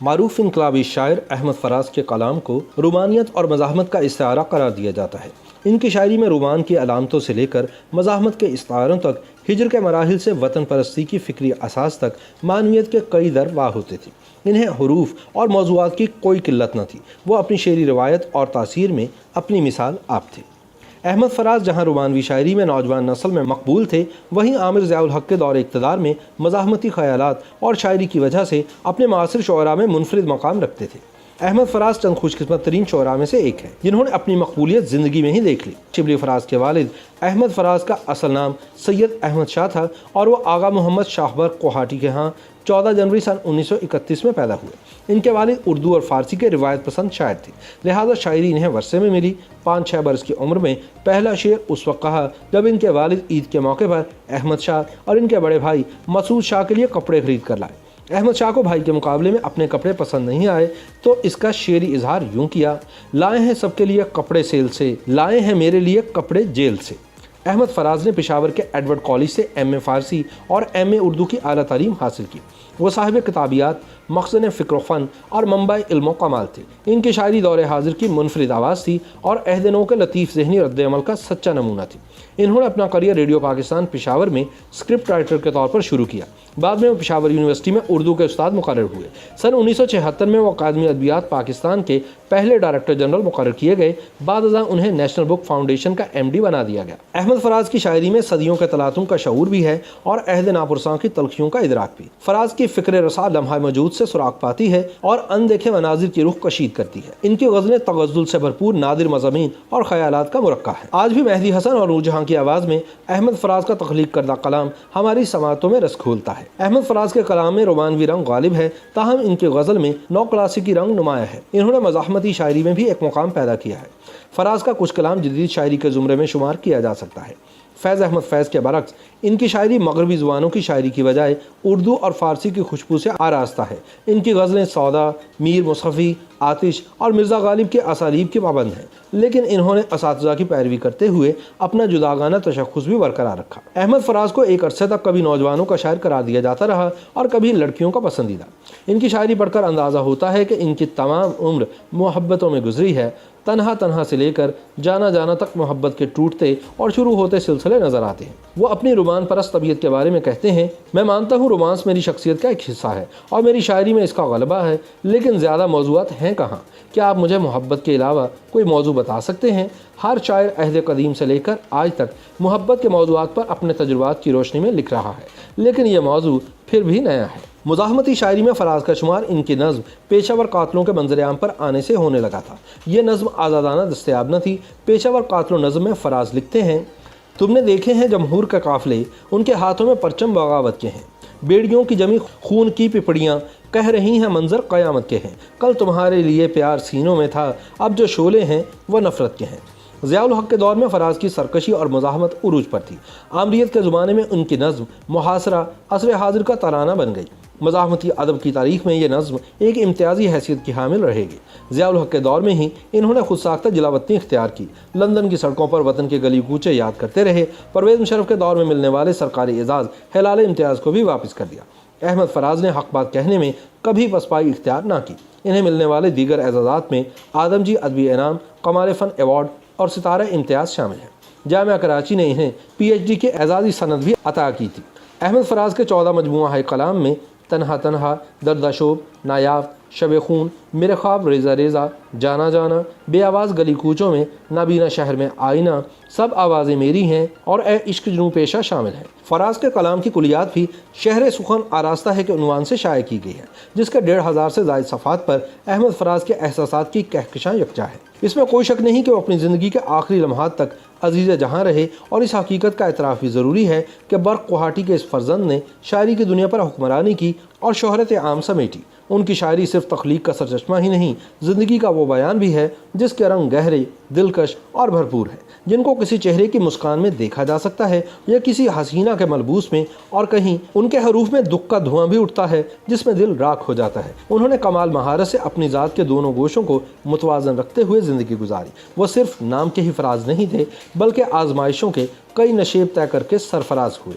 معروف انقلابی شاعر احمد فراز کے کلام کو رومانیت اور مزاحمت کا استعارہ قرار دیا جاتا ہے۔ ان کی شاعری میں رومان کی علامتوں سے لے کر مزاحمت کے استعاروں تک، ہجر کے مراحل سے وطن پرستی کی فکری اساس تک معنویت کے کئی در واہ ہوتے تھے۔ انہیں حروف اور موضوعات کی کوئی قلت نہ تھی، وہ اپنی شعری روایت اور تاثیر میں اپنی مثال آپ تھے۔ احمد فراز جہاں رومانوی شاعری میں نوجوان نسل میں مقبول تھے، وہیں عامر ضیاء الحق کے دور اقتدار میں مزاحمتی خیالات اور شاعری کی وجہ سے اپنے معاصر شعراء میں منفرد مقام رکھتے تھے۔ احمد فراز چند خوش قسمت ترین شعراء میں سے ایک ہیں جنہوں نے اپنی مقبولیت زندگی میں ہی دیکھ لی۔ شبلی فراز کے والد احمد فراز کا اصل نام سید احمد شاہ تھا اور وہ آغا محمد شاہبر کوہاٹی کے ہاں 14 جنوری سن 1931 میں پیدا ہوئے۔ ان کے والد اردو اور فارسی کے روایت پسند شاعر تھے، لہذا شاعری انہیں ورثے میں ملی۔ 5-6 برس کی عمر میں پہلا شعر اس وقت کہا جب ان کے والد عید کے موقع پر احمد شاہ اور ان کے بڑے بھائی مسعود شاہ کے لیے کپڑے خرید کر لائے۔ احمد شاہ کو بھائی کے مقابلے میں اپنے کپڑے پسند نہیں آئے تو اس کا شعری اظہار یوں کیا: لائے ہیں سب کے لیے کپڑے سیل سے، لائے ہیں میرے لیے کپڑے جیل سے۔ احمد فراز نے پشاور کے ایڈورڈ کالج سے ایم اے فارسی اور ایم اے اردو کی اعلیٰ تعلیم حاصل کی۔ وہ صاحب کتابیات، مخزن فکر و فن اور منبع علم و کمال تھے۔ ان کی شاعری دور حاضر کی منفرد آواز تھی اور عہد نو کے لطیف ذہنی رد عمل کا سچا نمونہ تھی۔ انہوں نے اپنا کریئر ریڈیو پاکستان پشاور میں اسکرپٹ رائٹر کے طور پر شروع کیا۔ بعد میں وہ پشاور یونیورسٹی میں اردو کے استاد مقرر ہوئے۔ سن 1976 میں وہ اکادمی ادبیات پاکستان کے پہلے ڈائریکٹر جنرل مقرر کیے گئے۔ بعد ازاں انہیں نیشنل بک فاؤنڈیشن کا ایم ڈی بنا دیا گیا۔ احمد فراز کی شاعری میں صدیوں کے تلاطم کا شعور بھی ہے اور عہد ناپرساں کی تلخیوں کا ادراک بھی۔ فراز کی فکر رسا لمحہ موجود سے سراغ پاتی ہے اور اندیکھے مناظر کی رخ کشید کرتی ہے۔ ان کی غزلیں تغزل سے بھرپور نادر مضامین اور خیالات کا مرقع ہے۔ آج بھی مہدی حسن اور نور جہاں کی آواز میں احمد فراز کا تخلیق کردہ کلام ہماری سماعتوں میں رس گھولتا ہے۔ احمد فراز کے کلام میں رومانوی رنگ غالب ہے، تاہم ان کی غزل میں نو کلاسیکی رنگ نمایاں ہے۔ انہوں نے مزاحمتی شاعری میں بھی ایک مقام پیدا کیا ہے۔ فراز کا کچھ کلام جدید شاعری کے زمرے میں شمار کیا جا سکتا ہے۔ فیض احمد فیض کے برعکس ان کی شاعری مغربی زبانوں کی شاعری کی بجائے اردو اور فارسی کی خوشبو سے آراستہ ہے۔ ان کی غزلیں سودا، میر مصطفی، آتش اور مرزا غالب کے اسالیب کی پابند ہیں، لیکن انہوں نے اساتذہ کی پیروی کرتے ہوئے اپنا جداگانہ تشخص بھی برقرار رکھا۔ احمد فراز کو ایک عرصے تک کبھی نوجوانوں کا شاعر قرار دیا جاتا رہا اور کبھی لڑکیوں کا پسندیدہ۔ ان کی شاعری پڑھ کر اندازہ ہوتا ہے کہ ان کی تمام عمر محبتوں میں گزری ہے۔ تنہا تنہا سے لے کر جانا جانا تک محبت کے ٹوٹتے اور شروع ہوتے سلسلے نظر آتے ہیں۔ وہ اپنی رومان پرست طبیعت کے بارے میں کہتے ہیں: میں مانتا ہوں رومانس میری شخصیت کا ایک حصہ ہے اور میری شاعری میں اس کا غلبہ ہے، لیکن زیادہ موضوعات ہیں کہاں؟ کیا آپ مجھے محبت کے علاوہ کوئی موضوع بتا سکتے ہیں؟ ہر شاعر عہد قدیم سے لے کر آج تک محبت کے موضوعات پر اپنے تجربات کی روشنی میں لکھ رہا ہے، لیکن یہ موضوع پھر بھی نیا ہے۔ مزاحمتی شاعری میں فراز کا شمار ان کی نظم پیشہ ور قاتلوں کے منظر عام پر آنے سے ہونے لگا تھا۔ یہ نظم آزادانہ دستیاب نہ تھی۔ پیشہ ور قاتلوں نظم میں فراز لکھتے ہیں: تم نے دیکھے ہیں جمہور کے قافلے، ان کے ہاتھوں میں پرچم بغاوت کے ہیں، بیڑیوں کی جمی خون کی پپڑیاں کہہ رہی ہیں منظر قیامت کے ہیں، کل تمہارے لیے پیار سینوں میں تھا، اب جو شعلے ہیں وہ نفرت کے ہیں۔ ضیاء الحق کے دور میں فراز کی سرکشی اور مزاحمت عروج پر تھی۔ عامریت کے زمانے میں ان کی نظم محاصرہ عصر حاضر کا ترانہ بن گئی۔ مزاحمتی ادب کی تاریخ میں یہ نظم ایک امتیازی حیثیت کی حامل رہے گی۔ ضیاء الحق کے دور میں ہی انہوں نے خود ساختہ جلاوطنی اختیار کی، لندن کی سڑکوں پر وطن کے گلی کوچے یاد کرتے رہے۔ پرویز مشرف کے دور میں ملنے والے سرکاری اعزاز ہلال امتیاز کو بھی واپس کر دیا۔ احمد فراز نے حق بات کہنے میں کبھی پسپائی اختیار نہ کی۔ انہیں ملنے والے دیگر اعزازات میں آدم جی ادبی انعام، کمال فن ایوارڈ اور ستارہ امتیاز شامل ہیں۔ جامعہ کراچی نے انہیں پی ایچ ڈی کے اعزازی سند بھی عطا کی تھی۔ احمد فراز کے 14 مجموعہ کلام میں تنہا تنہا، درداشوب، نایافت، شب خون، میرے خواب ریزہ ریزہ، جانا جانا، بے آواز گلی کوچوں میں، نابینا شہر میں آئینہ، سب آوازیں میری ہیں اور اے عشق جنوں پیشہ شامل ہیں۔ فراز کے کلام کی کلیات بھی شہر سخن آراستہ ہے کے عنوان سے شائع کی گئی ہے، جس کے 1500 سے زائد صفحات پر احمد فراز کے احساسات کی کہکشاں یکجا ہے۔ اس میں کوئی شک نہیں کہ وہ اپنی زندگی کے آخری لمحات تک عزیز جہاں رہے، اور اس حقیقت کا اعتراف بھی ضروری ہے کہ برق کوہاٹی کے اس فرزند نے شاعری کی دنیا پر حکمرانی کی اور شہرت عام سمیٹی۔ ان کی شاعری صرف تخلیق کا سرچشمہ ہی نہیں، زندگی کا وہ بیان بھی ہے جس کے رنگ گہرے، دلکش اور بھرپور ہیں، جن کو کسی چہرے کی مسکان میں دیکھا جا سکتا ہے یا کسی حسینہ کے ملبوس میں، اور کہیں ان کے حروف میں دکھ کا دھواں بھی اٹھتا ہے جس میں دل راکھ ہو جاتا ہے۔ انہوں نے کمال مہارت سے اپنی ذات کے دونوں گوشوں کو متوازن رکھتے ہوئے زندگی گزاری۔ وہ صرف نام کے ہی فراز نہیں تھے، بلکہ آزمائشوں کے کئی نشیب طے کر کے سرفراز ہوئے۔